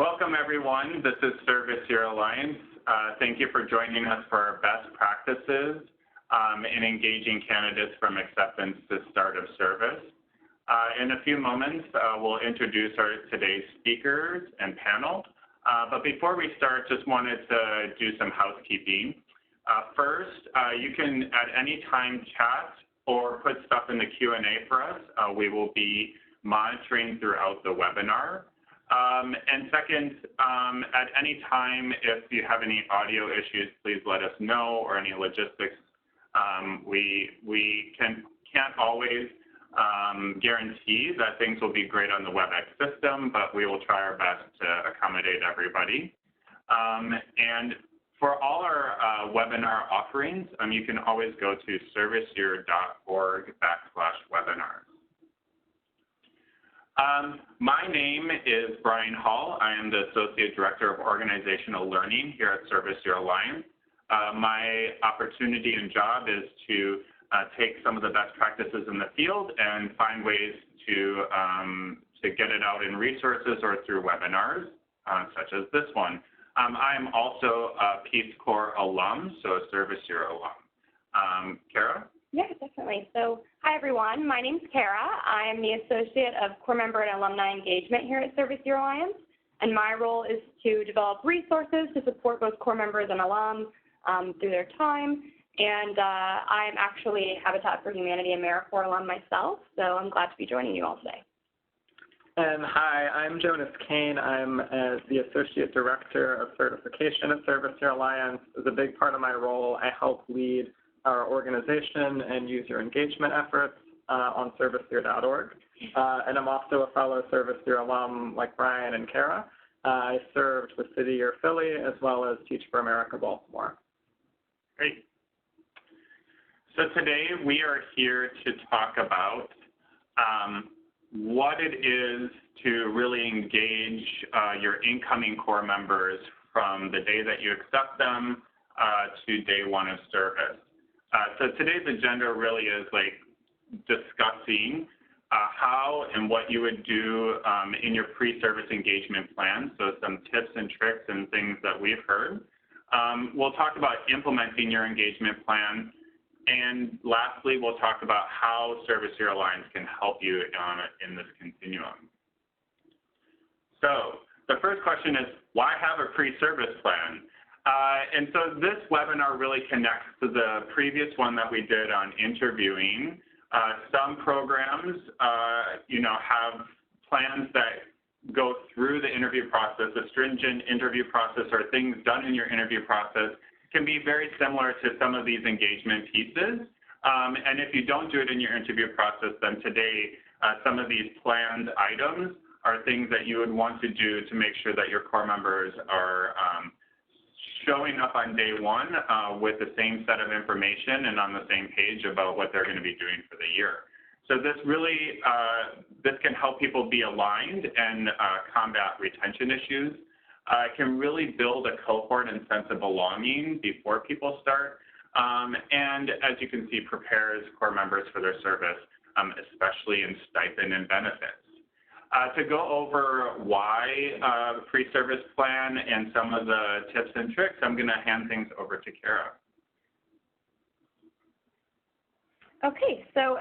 Welcome, everyone. This is Service Year Alliance. Thank you for joining us for our best practices in engaging candidates from acceptance to start of service. In a few moments, we'll introduce today's speakers and panel. But before we start, just wanted to do some housekeeping. First, you can at any time chat or put stuff in the Q&A for us. We will be monitoring throughout the webinar. And second, at any time, if you have any audio issues, please let us know, or any logistics. We can't always guarantee that things will be great on the WebEx system, but we will try our best to accommodate everybody. And for all our webinar offerings, you can always go to serviceyear.org/webinars. My name is Brian Hall. I am the Associate Director of Organizational Learning here at Service Year Alliance. My opportunity and job is to take some of the best practices in the field and find ways to get it out in resources or through webinars, such as this one. I am also a Peace Corps alum, so a Service Year alum. Kara? Yeah, definitely. So, hi everyone. My name's Kara. I am the Associate of Corps Member and Alumni Engagement here at Service Year Alliance, and my role is to develop resources to support both Corps members and alums through their time. And I'm actually a Habitat for Humanity AmeriCorps alum myself, so I'm glad to be joining you all today. And hi, I'm Jonas Kane. I'm the Associate Director of Certification at Service Year Alliance. As a big part of my role, I help lead our organization and user engagement efforts on serviceyear.org. And I'm also a fellow Service Year alum like Brian and Kara. I served with City Year Philly as well as Teach for America Baltimore. Great. So today we are here to talk about what it is to really engage your incoming Corps members from the day that you accept them to day one of service. So today's agenda really is like discussing how and what you would do in your pre-service engagement plan, so some tips and tricks and things that we've heard. We'll talk about implementing your engagement plan, and lastly, we'll talk about how Service Year Alliance can help you in this continuum. So the first question is, why have a pre-service plan? And so this webinar really connects to the previous one that we did on interviewing. Some programs, have plans that go through the interview process. A stringent interview process or things done in your interview process can be very similar to some of these engagement pieces. And if you don't do it in your interview process, then today some of these planned items are things that you would want to do to make sure that your Corps members are showing up on day one with the same set of information and on the same page about what they're going to be doing for the year. So this really, this can help people be aligned and combat retention issues. It can really build a cohort and sense of belonging before people start. And as you can see, prepares Corps members for their service, especially in stipend and benefits. To go over why the pre-service plan and some of the tips and tricks, I'm going to hand things over to Kara. Okay, so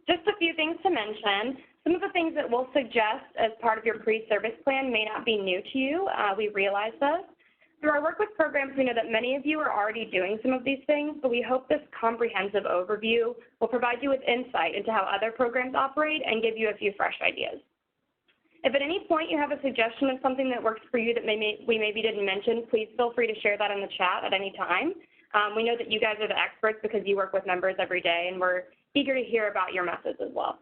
just a few things to mention. Some of the things that we'll suggest as part of your pre-service plan may not be new to you. We realize this. Through our work with programs, we know that many of you are already doing some of these things, but we hope this comprehensive overview will provide you with insight into how other programs operate and give you a few fresh ideas. If at any point you have a suggestion of something that works for you that we maybe didn't mention, please feel free to share that in the chat at any time. We know that you guys are the experts because you work with members every day, and we're eager to hear about your methods as well.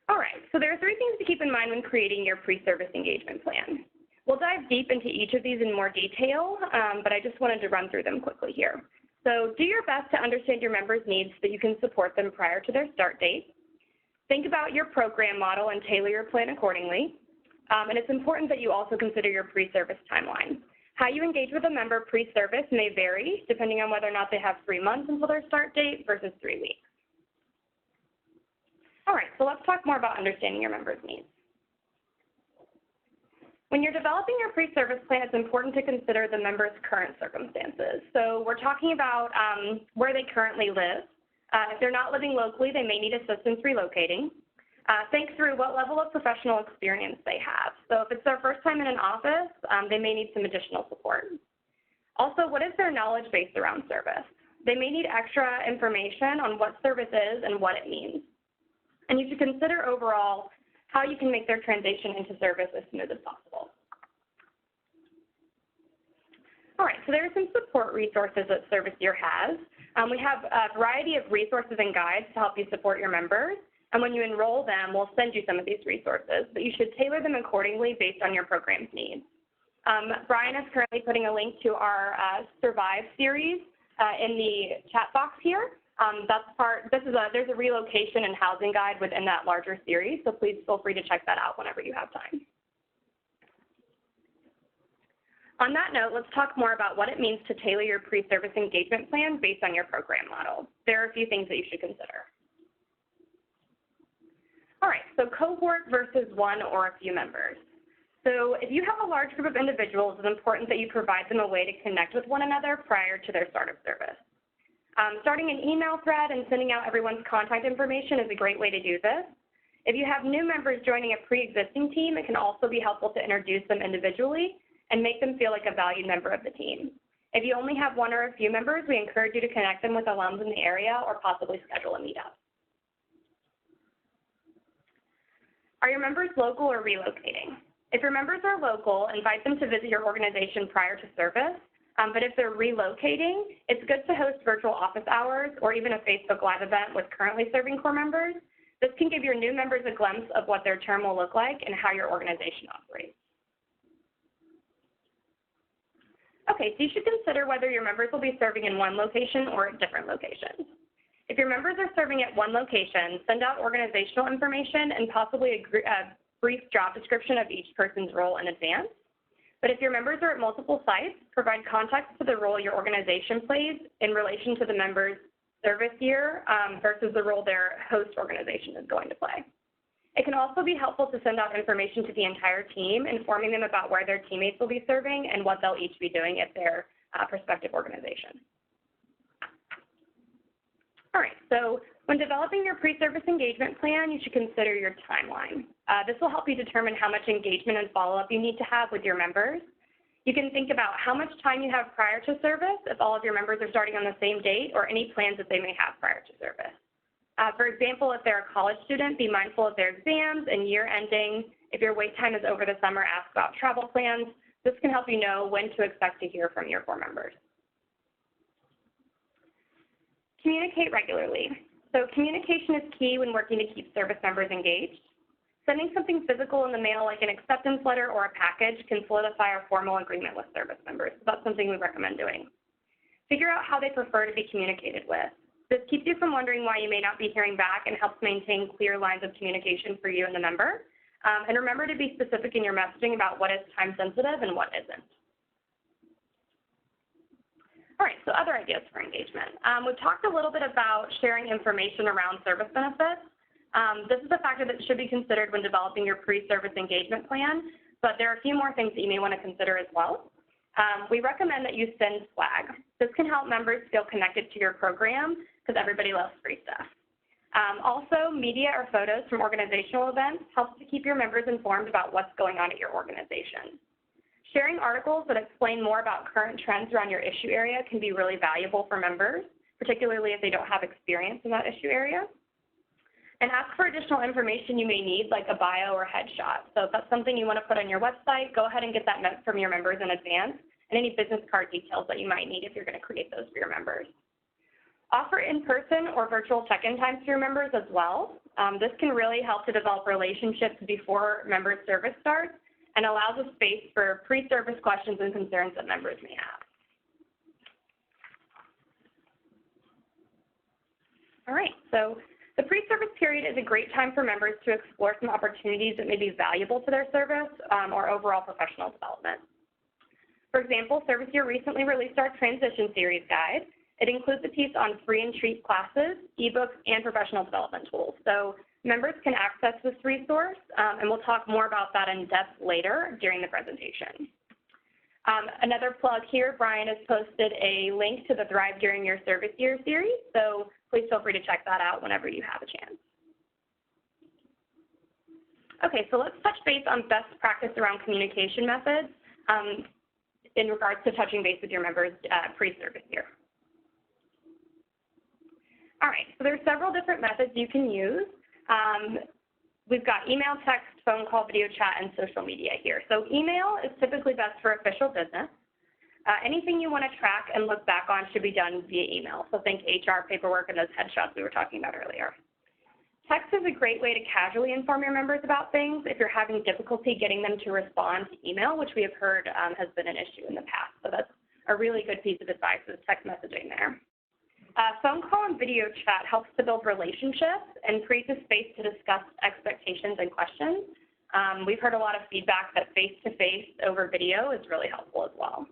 All right, so there are 3 things to keep in mind when creating your pre-service engagement plan. We'll dive deep into each of these in more detail, but I just wanted to run through them quickly here. So do your best to understand your members' needs so that you can support them prior to their start date. Think about your program model and tailor your plan accordingly. And it's important that you also consider your pre-service timeline. How you engage with a member pre-service may vary depending on whether or not they have 3 months until their start date versus 3 weeks. All right, so let's talk more about understanding your members' needs. When you're developing your pre-service plan, it's important to consider the member's current circumstances. So we're talking about where they currently live. If they're not living locally, they may need assistance relocating. Think through what level of professional experience they have. So if it's their first time in an office, they may need some additional support. Also, what is their knowledge base around service? They may need extra information on what service is and what it means. And you should consider overall how you can make their transition into service as smooth as possible. All right, so there are some support resources that Service Year has. We have a variety of resources and guides to help you support your members. And when you enroll them, we'll send you some of these resources, but you should tailor them accordingly based on your program's needs. Brian is currently putting a link to our Survive series in the chat box here. There's a relocation and housing guide within that larger series, so please feel free to check that out whenever you have time. On that note, let's talk more about what it means to tailor your pre-service engagement plan based on your program model. There are a few things that you should consider. All right, so cohort versus one or a few members. So if you have a large group of individuals, it's important that you provide them a way to connect with one another prior to their start of service. Starting an email thread and sending out everyone's contact information is a great way to do this. If you have new members joining a pre-existing team, it can also be helpful to introduce them individually and make them feel like a valued member of the team. If you only have one or a few members, we encourage you to connect them with alums in the area or possibly schedule a meetup. Are your members local or relocating? If your members are local, invite them to visit your organization prior to service. But if they're relocating, it's good to host virtual office hours or even a Facebook Live event with currently serving core members. This can give your new members a glimpse of what their term will look like and how your organization operates. Okay, so you should consider whether your members will be serving in one location or at different locations. If your members are serving at one location, send out organizational information and possibly a brief job description of each person's role in advance. But if your members are at multiple sites, provide context to the role your organization plays in relation to the member's service year versus the role their host organization is going to play. It can also be helpful to send out information to the entire team, informing them about where their teammates will be serving and what they'll each be doing at their prospective organization. All right, so when developing your pre-service engagement plan, you should consider your timeline. This will help you determine how much engagement and follow-up you need to have with your members. You can think about how much time you have prior to service, if all of your members are starting on the same date, or any plans that they may have prior to service. For example, if they're a college student, be mindful of their exams and year ending. If your wait time is over the summer, ask about travel plans. This can help you know when to expect to hear from your core members. Communicate regularly. So communication is key when working to keep service members engaged. Sending something physical in the mail, like an acceptance letter or a package, can solidify a formal agreement with service members. So that's something we recommend doing. Figure out how they prefer to be communicated with. This keeps you from wondering why you may not be hearing back and helps maintain clear lines of communication for you and the member. And remember to be specific in your messaging about what is time sensitive and what isn't. All right, so other ideas for engagement. We've talked a little bit about sharing information around service benefits. This is a factor that should be considered when developing your pre-service engagement plan, but there are a few more things that you may want to consider as well. We recommend that you send swag. This can help members feel connected to your program because everybody loves free stuff. Also, media or photos from organizational events helps to keep your members informed about what's going on at your organization. Sharing articles that explain more about current trends around your issue area can be really valuable for members, particularly if they don't have experience in that issue area. And ask for additional information you may need, like a bio or headshot. So if that's something you want to put on your website, go ahead and get that from your members in advance, and any business card details that you might need if you're going to create those for your members. Offer in-person or virtual check-in times for your members as well. This can really help to develop relationships before members' service starts and allows a space for pre-service questions and concerns that members may have. All right, so the pre-service period is a great time for members to explore some opportunities that may be valuable to their service or overall professional development. For example, Service Year recently released our Transition Series guide. It includes a piece on free and treat classes, ebooks, and professional development tools. So Members can access this resource, and we'll talk more about that in depth later during the presentation. Another plug here, Brian has posted a link to the Thrive During Your Service Year series, so please feel free to check that out whenever you have a chance. Okay, so let's touch base on best practice around communication methods in regards to touching base with your members pre-service year. All right, so there are several different methods you can use. We've got email, text, phone call, video chat, and social media here. So email is typically best for official business. Anything you want to track and look back on should be done via email. So think HR, paperwork, and those headshots we were talking about earlier. Text is a great way to casually inform your members about things if you're having difficulty getting them to respond to email, which we have heard has been an issue in the past. So that's a really good piece of advice is text messaging there. Phone call and video chat helps to build relationships and creates a space to discuss expectations and questions. We've heard a lot of feedback that face-to-face over video is really helpful as well.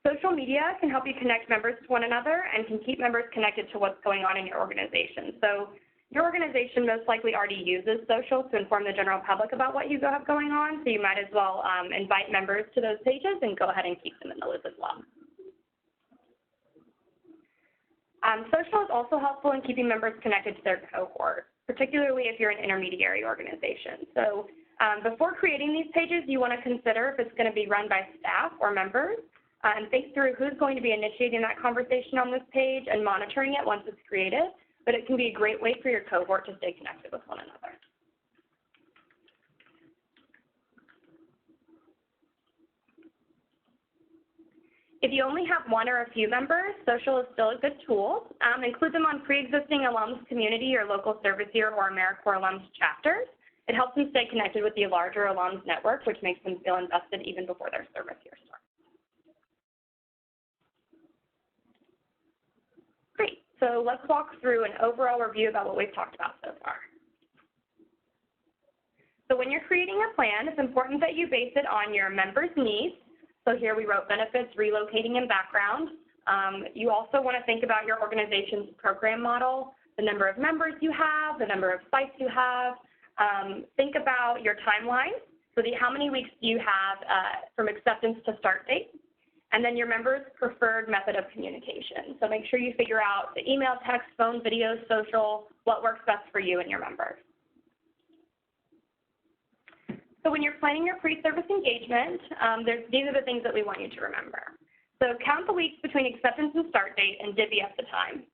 Social media can help you connect members to one another and can keep members connected to what's going on in your organization. So your organization most likely already uses social to inform the general public about what you have going on, so you might as well invite members to those pages and go ahead and keep them in the loop as well. Social is also helpful in keeping members connected to their cohort, particularly if you're an intermediary organization. So before creating these pages, you want to consider if it's going to be run by staff or members, and think through who's going to be initiating that conversation on this page and monitoring it once it's created, but it can be a great way for your cohort to stay connected with one another. If you only have one or a few members, social is still a good tool. Include them on pre-existing alums community or local service year or AmeriCorps alums chapters. It helps them stay connected with the larger alums network, which makes them feel invested even before their service year starts. Great, so let's walk through an overall review about what we've talked about so far. So when you're creating a plan, it's important that you base it on your members' needs. So here we wrote benefits, relocating, and background. You also want to think about your organization's program model, the number of members you have, the number of sites you have. Think about your timeline. So how many weeks do you have from acceptance to start date? And then your members' preferred method of communication. So make sure you figure out the email, text, phone, video, social, what works best for you and your members. So when you're planning your pre-service engagement, these are the things that we want you to remember. So count the weeks between acceptance and start date and divvy up the time.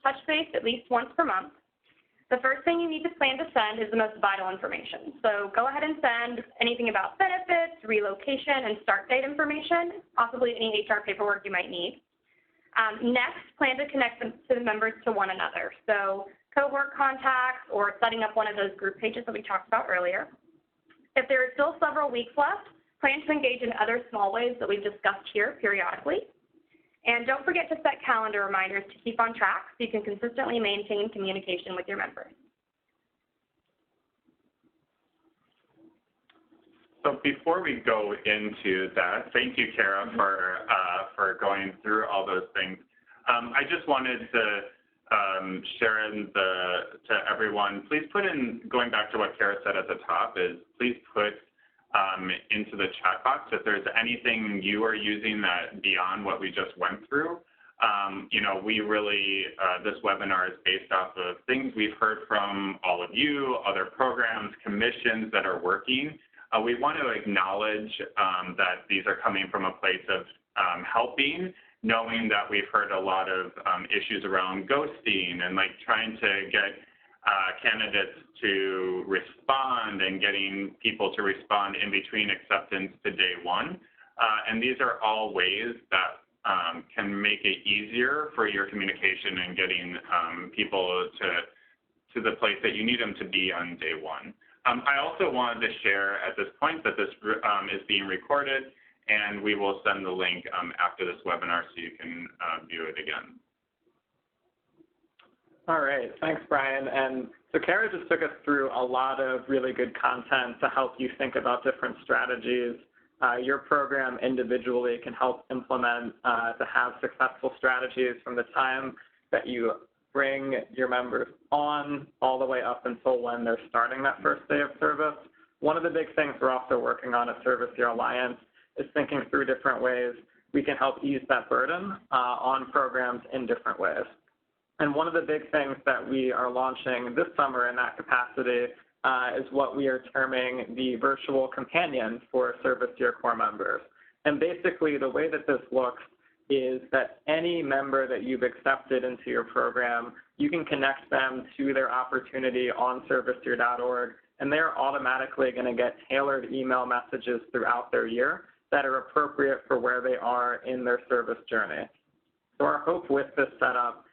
Touch base at least once per month. The first thing you need to plan to send is the most vital information. So go ahead and send anything about benefits, relocation, and start date information, possibly any HR paperwork you might need. Next, plan to connect the members to one another. So cohort contacts or setting up one of those group pages that we talked about earlier. If there are still several weeks left, plan to engage in other small ways that we've discussed here periodically. And don't forget to set calendar reminders to keep on track so you can consistently maintain communication with your members. So before we go into that, thank you, Kara, for going through all those things. I just wanted to share to everyone, please put in, going back to what Kara said at the top, is please put into the chat box if there's anything you are using that beyond what we just went through. You know, we really, this webinar is based off of things we've heard from all of you, other programs, commissions that are working. We want to acknowledge that these are coming from a place of helping, knowing that we've heard a lot of issues around ghosting and like trying to get candidates to respond and getting people to respond in between acceptance to day one. And these are all ways that can make it easier for your communication and getting people to the place that you need them to be on day one. I also wanted to share at this point that this is being recorded, and we will send the link after this webinar so you can view it again. All right, thanks, Brian. And so Kara just took us through a lot of really good content to help you think about different strategies. Your program individually can help implement to have successful strategies from the time that you bring your members on all the way up until when they're starting that first day of service. One of the big things we're also working on at Service Year Alliance is thinking through different ways we can help ease that burden on programs in different ways. And one of the big things that we are launching this summer in that capacity is what we are terming the virtual companion for Service Year Core members. And basically the way that this looks is that any member that you've accepted into your program, you can connect them to their opportunity on serviceyear.org, and they're automatically going to get tailored email messages throughout their year that are appropriate for where they are in their service journey. So our hope with this setup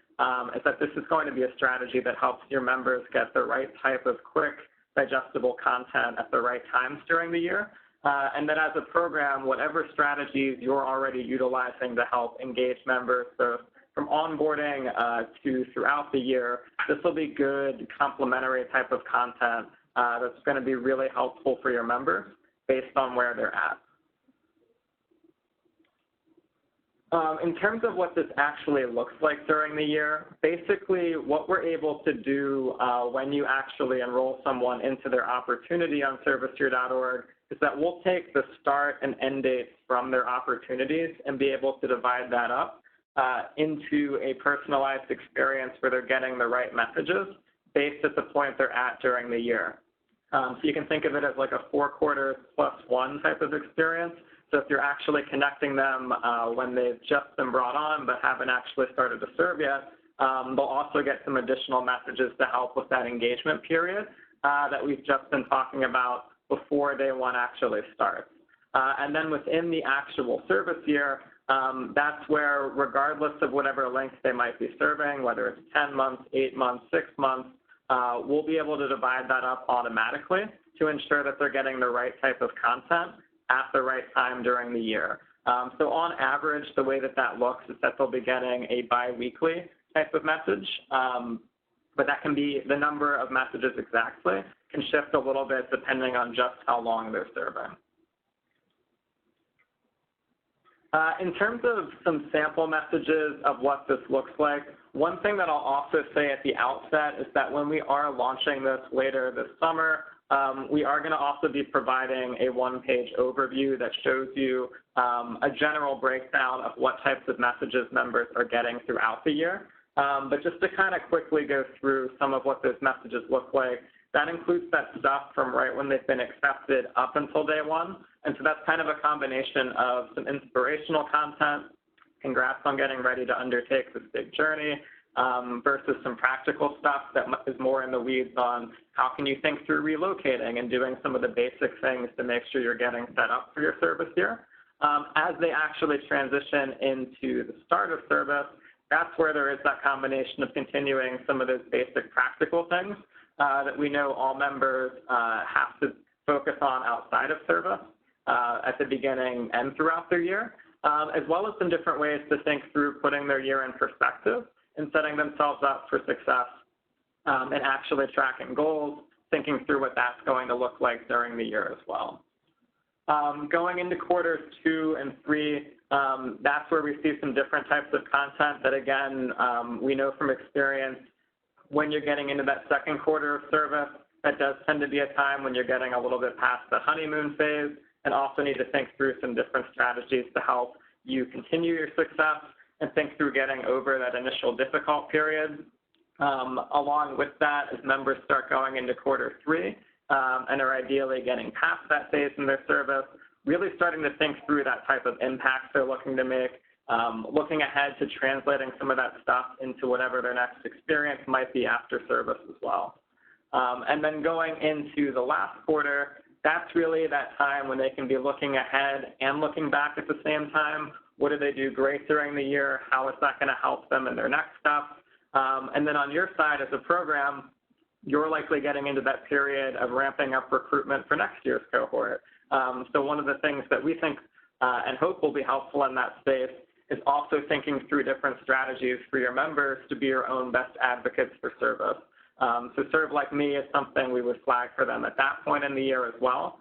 is that this is going to be a strategy that helps your members get the right type of quick, digestible content at the right times during the year, and that as a program, whatever strategies you're already utilizing to help engage members, so from onboarding to throughout the year, this will be good complementary type of content that's going to be really helpful for your members based on where they're at. In terms of what this actually looks like during the year, basically what we're able to do when you actually enroll someone into their opportunity on serviceyear.org is that we'll take the start and end dates from their opportunities and be able to divide that up into a personalized experience where they're getting the right messages based at the point they're at during the year. So you can think of it as like a 4 quarters plus 1 type of experience. So if you're actually connecting them when they've just been brought on but haven't actually started to serve yet, they'll also get some additional messages to help with that engagement period that we've just been talking about before day 1 actually starts. And then within the actual service year, that's where regardless of whatever length they might be serving, whether it's 10 months, 8 months, 6 months, we'll be able to divide that up automatically to ensure that they're getting the right type of content at the right time during the year. So on average, the way that that looks is that they'll be getting a bi-weekly type of message, but that can be the number of messages exactly can shift a little bit depending on just how long they're serving. In terms of some sample messages of what this looks like, one thing that I'll also say at the outset is that when we are launching this later this summer, we are going to also be providing a 1-page overview that shows you a general breakdown of what types of messages members are getting throughout the year. But just to kind of quickly go through some of what those messages look like, that includes that stuff from right when they've been accepted up until day 1. And so that's kind of a combination of some inspirational content, congrats on getting ready to undertake this big journey, versus some practical stuff that is more in the weeds on how can you think through relocating and doing some of the basic things to make sure you're getting set up for your service year. As they actually transition into the start of service, that's where there is that combination of continuing some of those basic practical things that we know all members have to focus on outside of service at the beginning and throughout their year, as well as some different ways to think through putting their year in perspective and setting themselves up for success and actually tracking goals, thinking through what that's going to look like during the year as well. Going into quarters 2 and 3, that's where we see some different types of content that, again, we know from experience when you're getting into that second quarter of service, that does tend to be a time when you're getting a little bit past the honeymoon phase and also need to think through some different strategies to help you continue your success and think through getting over that initial difficult period. Along with that, as members start going into quarter 3 and are ideally getting past that phase in their service, really starting to think through that type of impact they're looking to make, looking ahead to translating some of that stuff into whatever their next experience might be after service as well. And then going into the last quarter, that's really that time when they can be looking ahead and looking back at the same time. What did they do great during the year? How is that going to help them in their next stuff? And then on your side as a program, you're likely getting into that period of ramping up recruitment for next year's cohort. So one of the things that we think and hope will be helpful in that space is also thinking through different strategies for your members to be your own best advocates for service. So Serve Like Me is something we would flag for them at that point in the year as well,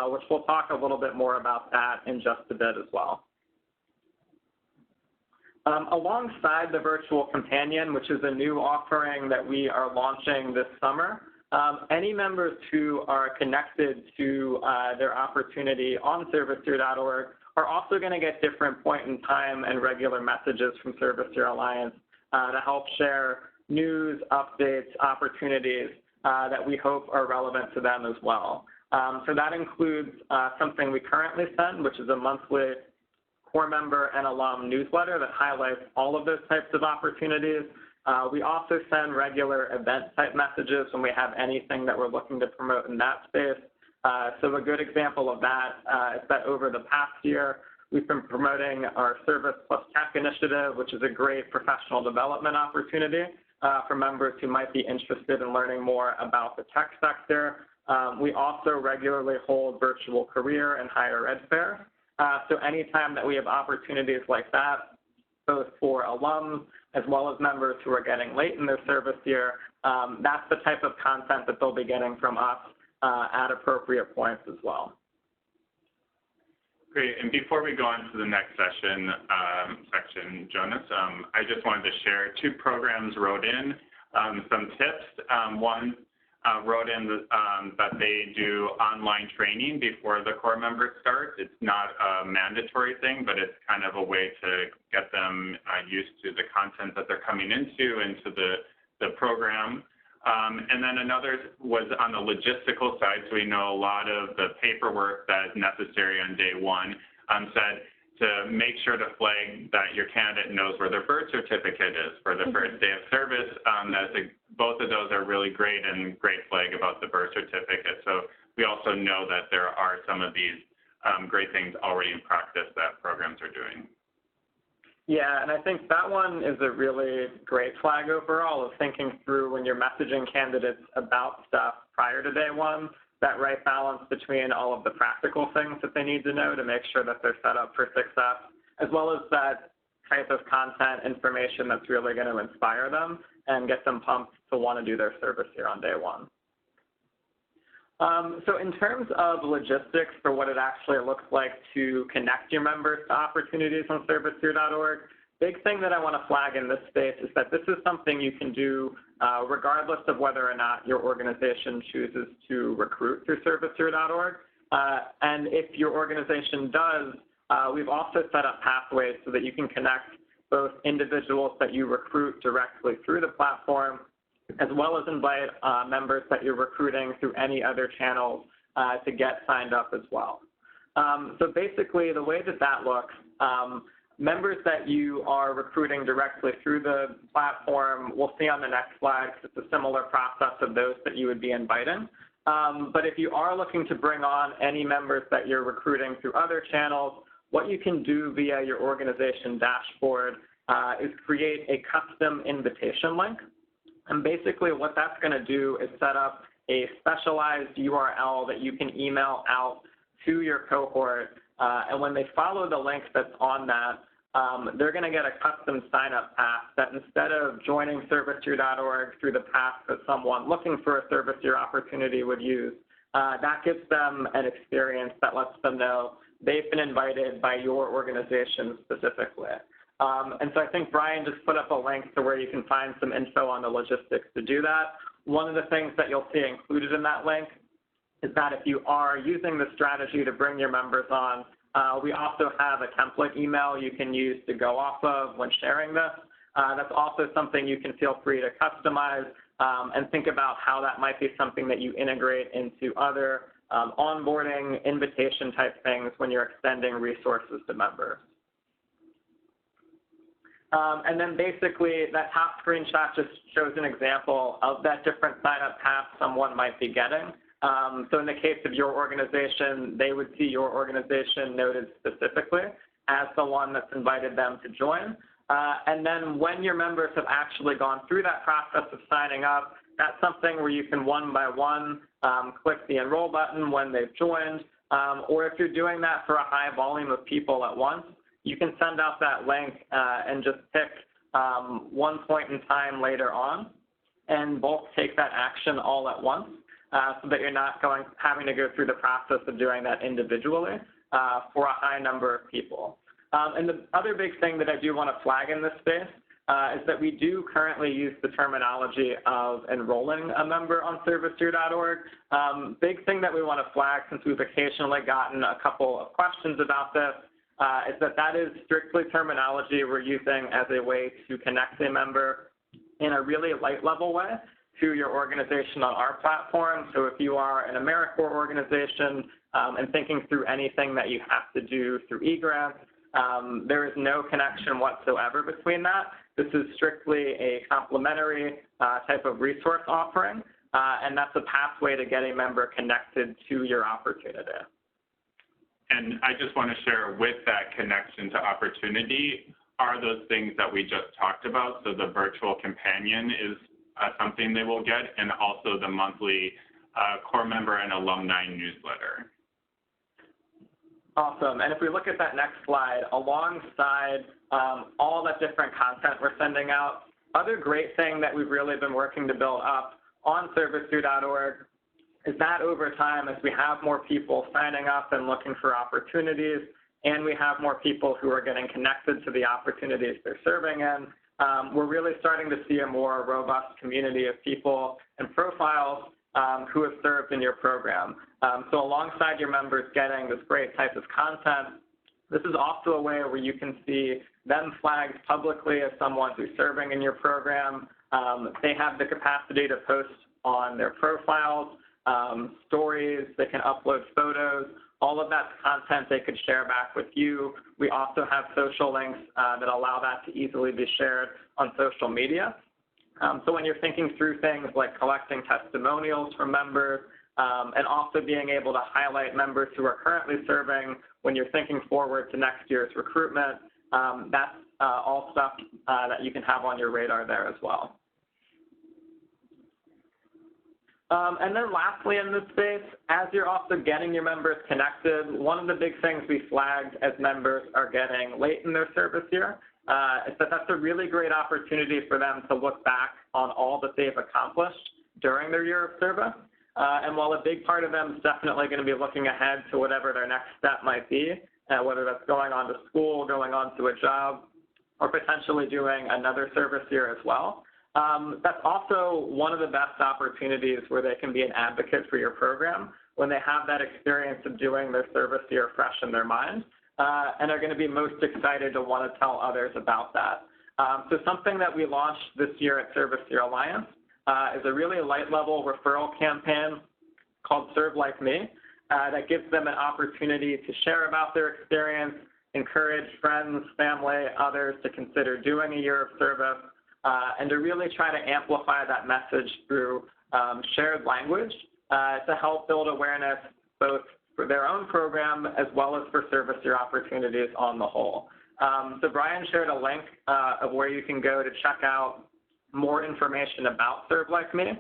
which we'll talk a little bit more about that in just a bit as well. Alongside the Virtual Companion, which is a new offering that we are launching this summer, any members who are connected to their opportunity on serviceyear.org are also going to get different point-in-time and regular messages from Service Year Alliance to help share news, updates, opportunities that we hope are relevant to them as well. So that includes something we currently send, which is a monthly core member and alum newsletter that highlights all of those types of opportunities. We also send regular event-type messages when we have anything that we're looking to promote in that space. So a good example of that is that over the past year, we've been promoting our Service Plus Tech initiative, which is a great professional development opportunity for members who might be interested in learning more about the tech sector. We also regularly hold virtual career and higher ed fairs. So anytime that we have opportunities like that, both for alums as well as members who are getting late in their service year, that's the type of content that they'll be getting from us at appropriate points as well. Great, and before we go on to the next section, Jonas, I just wanted to share 2 programs wrote in, some tips. One wrote in that they do online training before the core members start. It's not a mandatory thing, but it's kind of a way to get them used to the content that they're coming into the program. And then another was on the logistical side, so we know a lot of the paperwork that is necessary on day one, said to make sure to flag that your candidate knows where their birth certificate is for the first day of service. Both of those are really great and great flag about the birth certificate. So we also know that there are some of these great things already in practice that programs are doing. Yeah, and I think that one is a really great flag overall of thinking through when you're messaging candidates about stuff prior to day one, that right balance between all of the practical things that they need to know to make sure that they're set up for success, as well as that type of content information that's really going to inspire them and get them pumped to want to do their service year on day one. So in terms of logistics for what it actually looks like to connect your members to opportunities on serviceyear.org, big thing that I want to flag in this space is that this is something you can do regardless of whether or not your organization chooses to recruit through serviceyear.org. And if your organization does, we've also set up pathways so that you can connect both individuals that you recruit directly through the platform, as well as invite members that you're recruiting through any other channels to get signed up as well. So basically, the way that that looks, members that you are recruiting directly through the platform, we'll see on the next slide, because it's a similar process of those that you would be inviting. But if you are looking to bring on any members that you're recruiting through other channels, what you can do via your organization dashboard is create a custom invitation link. And basically what that's going to do is set up a specialized URL that you can email out to your cohort. And when they follow the link that's on that, they're going to get a custom sign-up path that instead of joining serviceyear.org through the path that someone looking for a service year opportunity would use, that gives them an experience that lets them know they've been invited by your organization specifically. And so I think Brian just put up a link to where you can find some info on the logistics to do that. One of the things that you'll see included in that link is that if you are using the strategy to bring your members on, we also have a template email you can use to go off of when sharing this. That's also something you can feel free to customize and think about how that might be something that you integrate into other onboarding, invitation type things when you're extending resources to members. And then basically that top screenshot just shows an example of that different sign-up path someone might be getting. So in the case of your organization, they would see your organization noted specifically as the one that's invited them to join. And then when your members have actually gone through that process of signing up, that's something where you can one by one click the enroll button when they've joined. Or if you're doing that for a high volume of people at once, you can send out that link and just pick one point in time later on and bulk take that action all at once so that you're not having to go through the process of doing that individually for a high number of people. And the other big thing that I do want to flag in this space is that we do currently use the terminology of enrolling a member on serviceyear.org. Big thing that we want to flag, since we've occasionally gotten a couple of questions about this, is that that is strictly terminology we're using as a way to connect a member in a really light level way to your organization on our platform. So if you are an AmeriCorps organization and thinking through anything that you have to do through eGrants, there is no connection whatsoever between that. This is strictly a complementary type of resource offering, and that's a pathway to get a member connected to your opportunity. And I just want to share with that connection to opportunity are those things that we just talked about. So the virtual companion is something they will get, and also the monthly core member and alumni newsletter. Awesome. And if we look at that next slide, alongside all that different content we're sending out, other great thing that we've really been working to build up on serviceyear.org is that over time, as we have more people signing up and looking for opportunities, and we have more people who are getting connected to the opportunities they're serving in, we're really starting to see a more robust community of people and profiles who have served in your program. So alongside your members getting this great type of content, this is also a way where you can see them flagged publicly as someone who's serving in your program. They have the capacity to post on their profiles, stories, they can upload photos, all of that content they could share back with you. We also have social links that allow that to easily be shared on social media. So when you're thinking through things like collecting testimonials from members and also being able to highlight members who are currently serving when you're thinking forward to next year's recruitment, that's all stuff that you can have on your radar there as well. And then lastly in this space, as you're also getting your members connected, one of the big things we flagged as members are getting late in their service year is that that's a really great opportunity for them to look back on all that they've accomplished during their year of service. And while a big part of them is definitely going to be looking ahead to whatever their next step might be, whether that's going on to school, going on to a job, or potentially doing another service year as well, that's also one of the best opportunities where they can be an advocate for your program when they have that experience of doing their service year fresh in their mind, and are going to be most excited to want to tell others about that. So something that we launched this year at Service Year Alliance is a really light-level referral campaign called Serve Like Me that gives them an opportunity to share about their experience, encourage friends, family, others to consider doing a year of service, and to really try to amplify that message through shared language to help build awareness both for their own program as well as for service year opportunities on the whole. So Brian shared a link of where you can go to check out more information about Serve Like Me.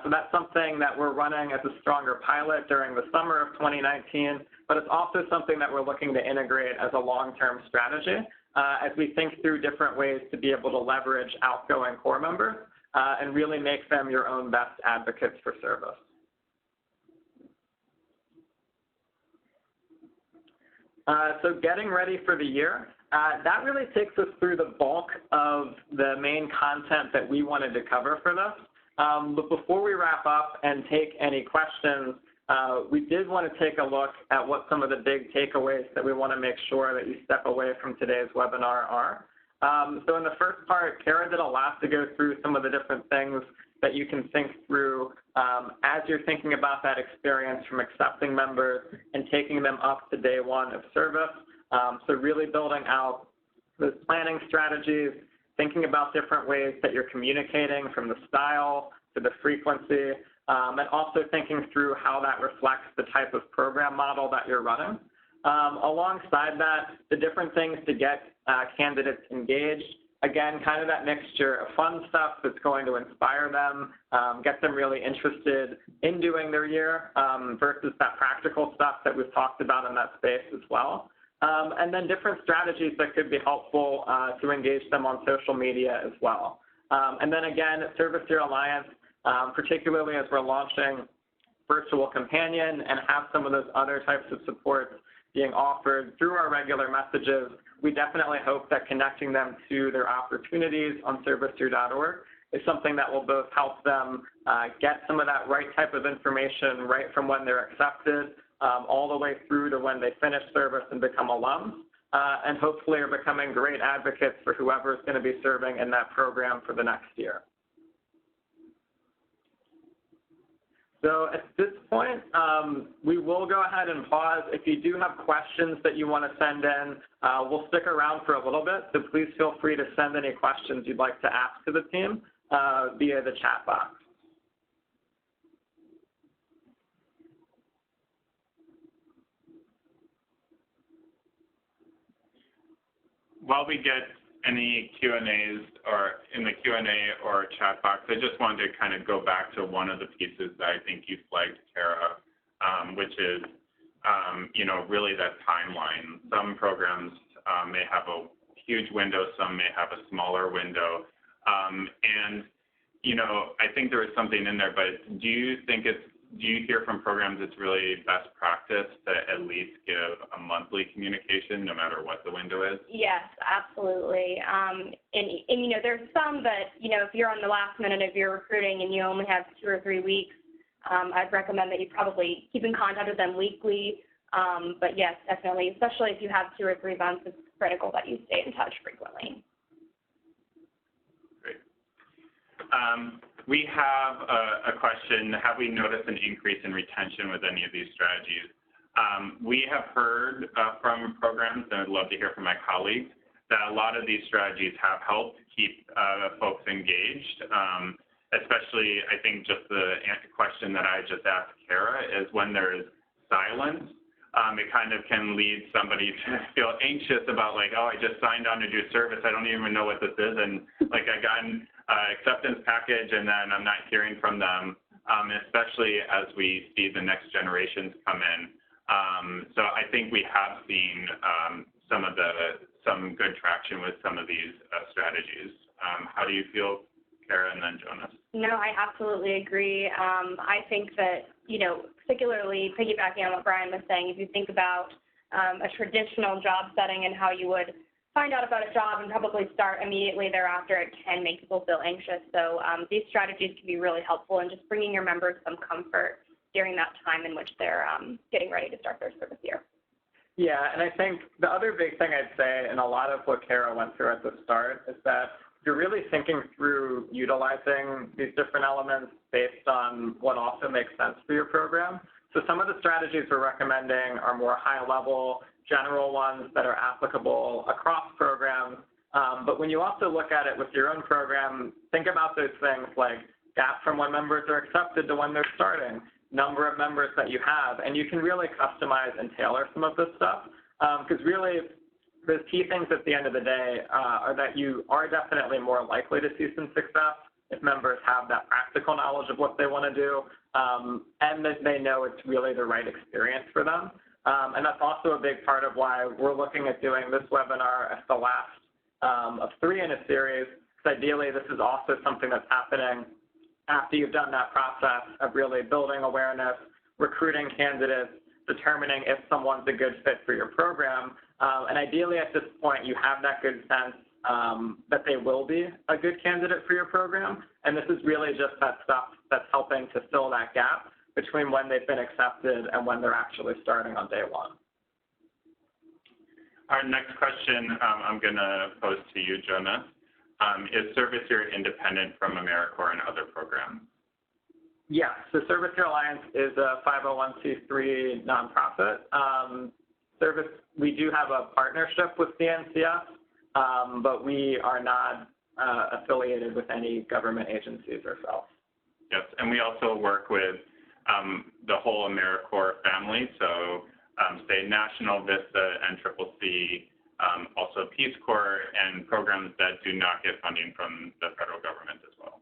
So that's something that we're running as a stronger pilot during the summer of 2019, but it's also something that we're looking to integrate as a long-term strategy as we think through different ways to be able to leverage outgoing core members and really make them your own best advocates for service. So getting ready for the year, that really takes us through the bulk of the main content that we wanted to cover for this. But before we wrap up and take any questions, we did want to take a look at what some of the big takeaways that we want to make sure that you step away from today's webinar are. So in the first part, Kara did a lot to go through some of the different things that you can think through as you're thinking about that experience from accepting members and taking them up to day one of service. So really building out those planning strategies, thinking about different ways that you're communicating from the style to the frequency, and also thinking through how that reflects the type of program model that you're running. Alongside that, the different things to get candidates engaged. Again, kind of that mixture of fun stuff that's going to inspire them, get them really interested in doing their year versus that practical stuff that we've talked about in that space as well. And then different strategies that could be helpful to engage them on social media as well. And then again, at Service Year Alliance, particularly as we're launching Virtual Companion and have some of those other types of supports being offered through our regular messages, we definitely hope that connecting them to their opportunities on serviceyou.org is something that will both help them get some of that right type of information right from when they're accepted all the way through to when they finish service and become alums, and hopefully are becoming great advocates for whoever is going to be serving in that program for the next year. So at this point, we will go ahead and pause. If you do have questions that you want to send in, we'll stick around for a little bit, so please feel free to send any questions you'd like to ask to the team via the chat box. While we get any Q&As or in the Q&A or chat box, I just wanted to kind of go back to one of the pieces that I think you flagged, Kara, which is, you know, really that timeline. Some programs may have a huge window, some may have a smaller window. And, you know, I think there is something in there, but do you hear from programs it's really best practice to at least give a monthly communication no matter what the window is? Yes, absolutely. And you know, there's some that, you know, if you're on the last minute of your recruiting and you only have 2 or 3 weeks, I'd recommend that you probably keep in contact with them weekly. But yes, definitely, especially if you have 2 or 3 months, it's critical that you stay in touch frequently. Great. We have a question. Have we noticed an increase in retention with any of these strategies? We have heard from programs, and I'd love to hear from my colleagues, that a lot of these strategies have helped keep folks engaged, especially, I think, just the question that I just asked Kara is when there is silence, it kind of can lead somebody to feel anxious about, like, oh, I just signed on to do service. I don't even know what this is, and, like, I got an acceptance package, and then I'm not hearing from them, especially as we see the next generations come in. So I think we have seen some good traction with some of these strategies. How do you feel, Kara, and then Jonas? No, I absolutely agree. I think that, you know, particularly piggybacking on what Brian was saying, if you think about a traditional job setting and how you would find out about a job and probably start immediately thereafter, it can make people feel anxious. So these strategies can be really helpful in just bringing your members some comfort during that time in which they're getting ready to start their service year. Yeah, and I think the other big thing I'd say, and a lot of what Kara went through at the start, is that you're really thinking through utilizing these different elements based on what also makes sense for your program. So some of the strategies we're recommending are more high-level, general ones that are applicable across programs. But when you also look at it with your own program, think about those things like gap from when members are accepted to when they're starting, number of members that you have, and you can really customize and tailor some of this stuff. Because really, the key things at the end of the day are that you are definitely more likely to see some success if members have that practical knowledge of what they want to do, and that they know it's really the right experience for them. And that's also a big part of why we're looking at doing this webinar as the last of 3 in a series. So ideally, this is also something that's happening after you've done that process of really building awareness, recruiting candidates, determining if someone's a good fit for your program. And ideally, at this point, you have that good sense that they will be a good candidate for your program. And this is really just that stuff that's helping to fill that gap between when they've been accepted and when they're actually starting on day 1. Our next question I'm going to pose to you, Jonas. Is service year independent from AmeriCorps and other programs? Yes, so Service Year Alliance is a 501c3 nonprofit. We do have a partnership with the NCF, but we are not affiliated with any government agencies ourselves. Yes, and we also work with the whole AmeriCorps family, so State National, VISTA, NCCC, also Peace Corps, and programs that do not get funding from the federal government as well.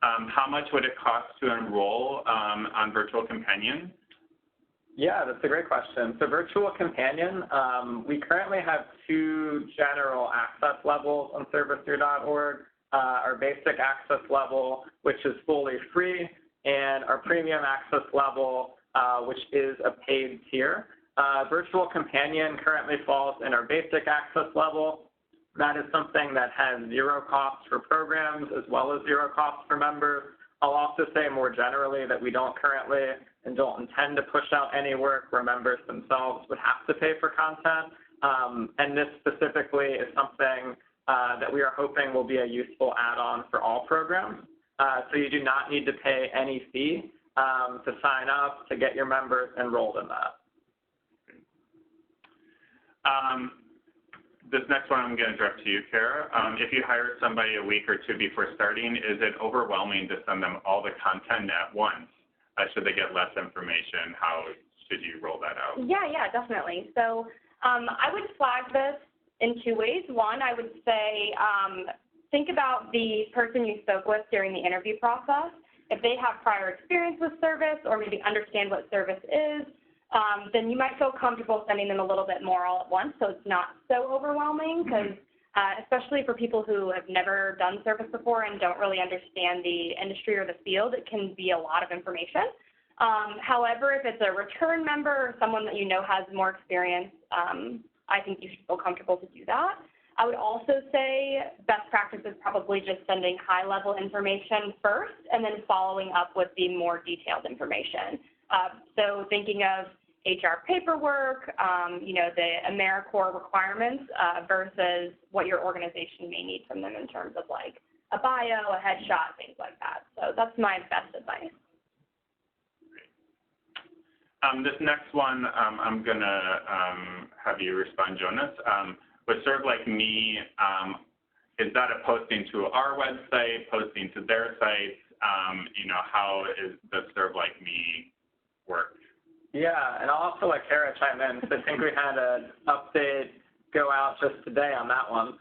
How much would it cost to enroll on Virtual Companion? Yeah, that's a great question. So Virtual Companion, we currently have 2 general access levels on serviceyear.org. Our basic access level, which is fully free, and our premium access level, which is a paid tier. Virtual Companion currently falls in our basic access level. That is something that has zero cost for programs as well as zero cost for members. I'll also say more generally that we don't currently and don't intend to push out any work where members themselves would have to pay for content. And this specifically is something that we are hoping will be a useful add-on for all programs. So you do not need to pay any fee to sign up to get your members enrolled in that. This next one I'm going to direct to you, Kara. If you hire somebody a week or two before starting, is it overwhelming to send them all the content at once? Should they get less information? How should you roll that out? Yeah, definitely. So I would flag this in two ways. One, I would say think about the person you spoke with during the interview process. If they have prior experience with service or maybe understand what service is, then you might feel comfortable sending them a little bit more all at once, so it's not so overwhelming, because especially for people who have never done service before and don't really understand the industry or the field, it can be a lot of information. However, if it's a return member or someone that you know has more experience, I think you should feel comfortable to do that. I would also say best practice is probably just sending high-level information first and then following up with the more detailed information. So thinking of HR paperwork, the AmeriCorps requirements versus what your organization may need from them in terms of like a bio, a headshot, things like that. So that's my best advice. This next one, I'm going to have you respond, Jonas. With Serve Like Me, is that a posting to our website, posting to their sites? How does Serve Like Me work? Yeah, and I'll also let Kara chime in, because I think we had an update go out just today on that one.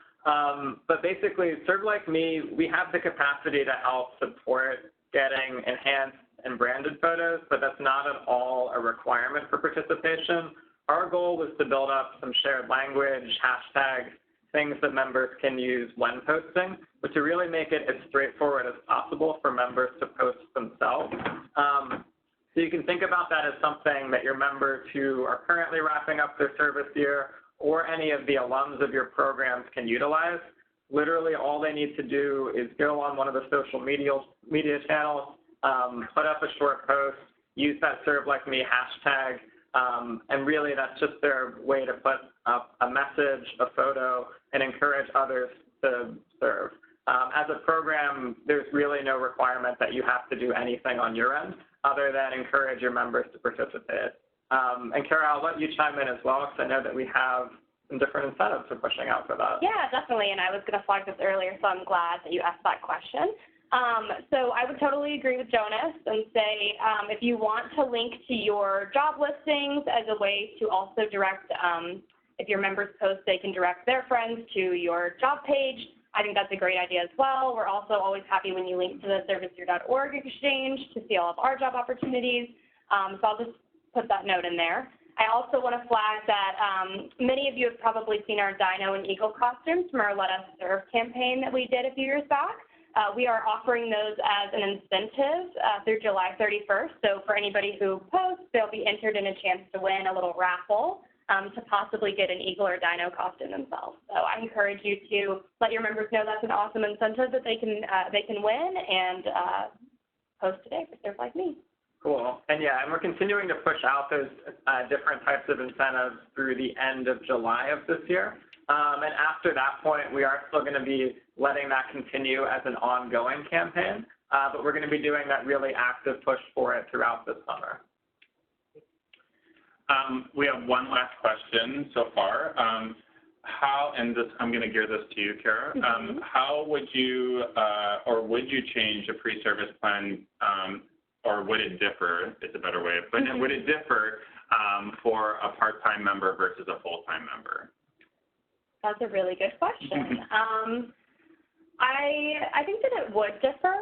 But basically, Serve Like Me, we have the capacity to help support getting enhanced and branded photos, but that's not at all a requirement for participation. Our goal was to build up some shared language, hashtags, things that members can use when posting, but to really make it as straightforward as possible for members to post themselves. So you can think about that as something that your members who are currently wrapping up their service year or any of the alums of your programs can utilize. Literally all they need to do is go on one of the social media channels, put up a short post, use that Serve Like Me hashtag, and really that's just their way to put up a message, a photo, and encourage others to serve. As a program, there's really no requirement that you have to do anything on your end other than encourage your members to participate. And Kara, I'll let you chime in as well, because I know that we have some different incentives for pushing out for that. Yeah, definitely, and I was going to flag this earlier, so I'm glad that you asked that question. So I would totally agree with Jonas and say if you want to link to your job listings as a way to also direct, if your members post, they can direct their friends to your job page. I think that's a great idea as well. We're also always happy when you link to the serviceyear.org exchange to see all of our job opportunities. So I'll just put that note in there. I also want to flag that many of you have probably seen our Dino and Eagle costumes from our Let Us Serve campaign that we did a few years back. We are offering those as an incentive through July 31st. So for anybody who posts, they'll be entered in a chance to win a little raffle to possibly get an Eagle or Dino costume themselves. So I encourage you to let your members know that's an awesome incentive that they can win and post today for Serve Like Me. Cool. And yeah, and we're continuing to push out those different types of incentives through the end of July of this year. And after that point, we are still going to be letting that continue as an ongoing campaign, but we're going to be doing that really active push for it throughout this summer. We have one last question so far. I'm going to gear this to you, Kara. How would you, or would you change a pre-service plan, or would it differ, is a better way of putting it, would it differ for a part-time member versus a full-time member? That's a really good question. I think that it would differ.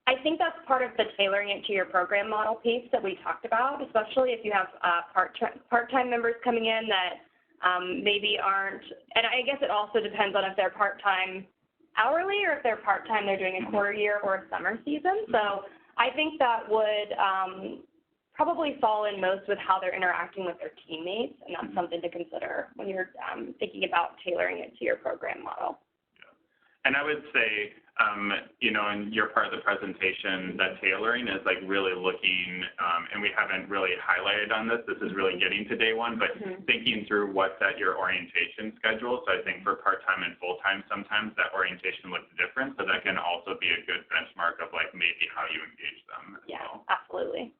I think that's part of the tailoring it to your program model piece that we talked about, especially if you have part-time members coming in that maybe aren't, and I guess it also depends on if they're part-time hourly or if they're part-time, they're doing a quarter year or a summer season. So I think that would probably fall in most with how they're interacting with their teammates, and that's something to consider when you're thinking about tailoring it to your program model. And I would say, you know, in your part of the presentation, that tailoring is like really looking, and we haven't really highlighted on this. This is really getting to day one, but thinking through what's at your orientation schedule. So I think for part-time and full-time, sometimes that orientation looks different. So that can also be a good benchmark of like maybe how you engage them as well. Absolutely.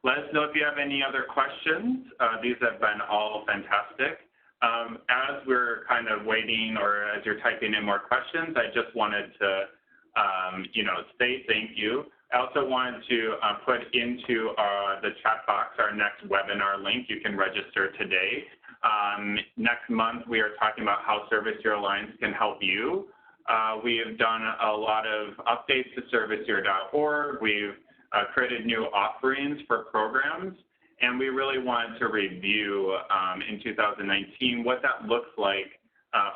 Let us know if you have any other questions. These have been all fantastic. As we're kind of waiting or as you're typing in more questions, I just wanted to, you know, say thank you. I also wanted to put into the chat box our next webinar link. You can register today. Next month, we are talking about how Service Year Alliance can help you. We have done a lot of updates to serviceyear.org. We've created new offerings for programs. And we really wanted to review in 2019 what that looks like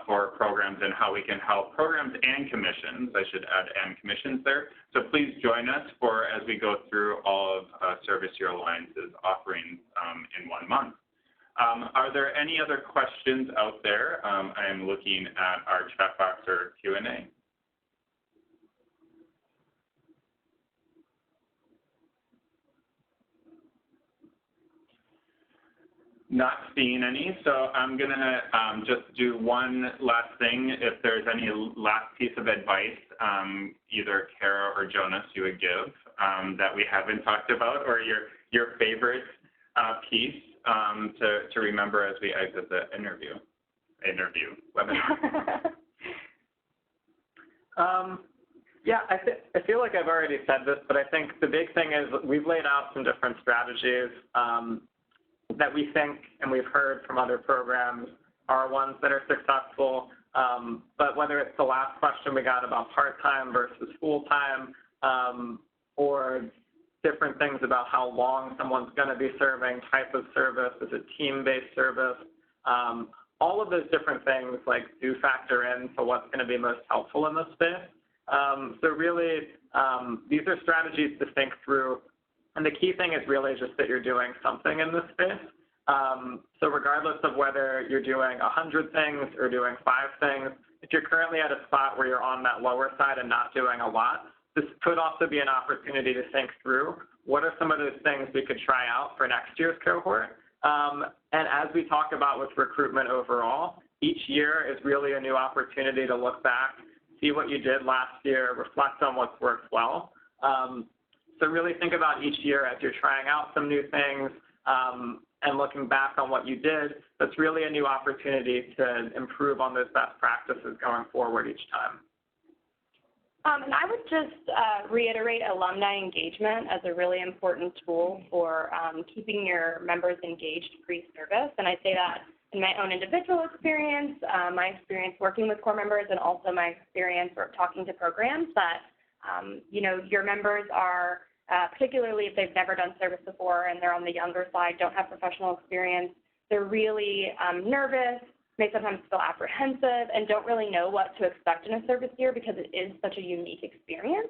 for programs and how we can help programs and commissions. I should add and commissions there. So please join us for as we go through all of Service Year Alliance's offerings in 1 month. Are there any other questions out there? I am looking at our chat box or Q&A. Not seeing any, so I'm going to just do one last thing. If there's any last piece of advice, either Kara or Jonas you would give that we haven't talked about, or your favorite piece to remember as we exit the webinar. Yeah, I feel like I've already said this, but I think the big thing is we've laid out some different strategies that we think and we've heard from other programs are ones that are successful. But whether it's the last question we got about part-time versus full-time, or different things about how long someone's going to be serving, type of service, is it team-based service, all of those different things like do factor into what's going to be most helpful in this space. So really, these are strategies to think through. And the key thing is really just that you're doing something in this space. So regardless of whether you're doing 100 things or doing 5 things, if you're currently at a spot where you're on that lower side and not doing a lot, this could also be an opportunity to think through what are some of those things we could try out for next year's cohort. And as we talk about with recruitment overall, each year is really a new opportunity to look back, see what you did last year, reflect on what's worked well. So really think about each year as you're trying out some new things and looking back on what you did. That's really a new opportunity to improve on those best practices going forward each time. And I would just reiterate alumni engagement as a really important tool for keeping your members engaged pre-service. And I say that in my own individual experience, my experience working with core members, and also my experience talking to programs that, you know, your members are, particularly if they've never done service before and they're on the younger side, don't have professional experience, they're really nervous, may sometimes feel apprehensive, and don't really know what to expect in a service year because it is such a unique experience.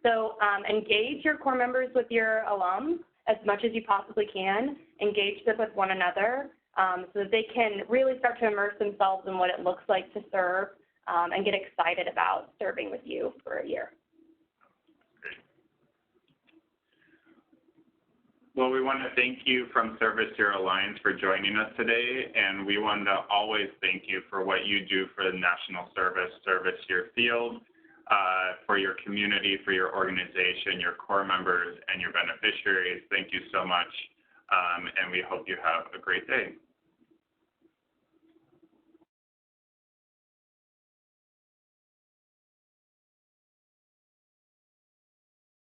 So engage your core members with your alums as much as you possibly can. Engage them with one another so that they can really start to immerse themselves in what it looks like to serve and get excited about serving with you for a year. Well, we want to thank you from Service Year Alliance for joining us today, and we want to always thank you for what you do for the National Service Year field, for your community, for your organization, your core members, and your beneficiaries. Thank you so much, and we hope you have a great day.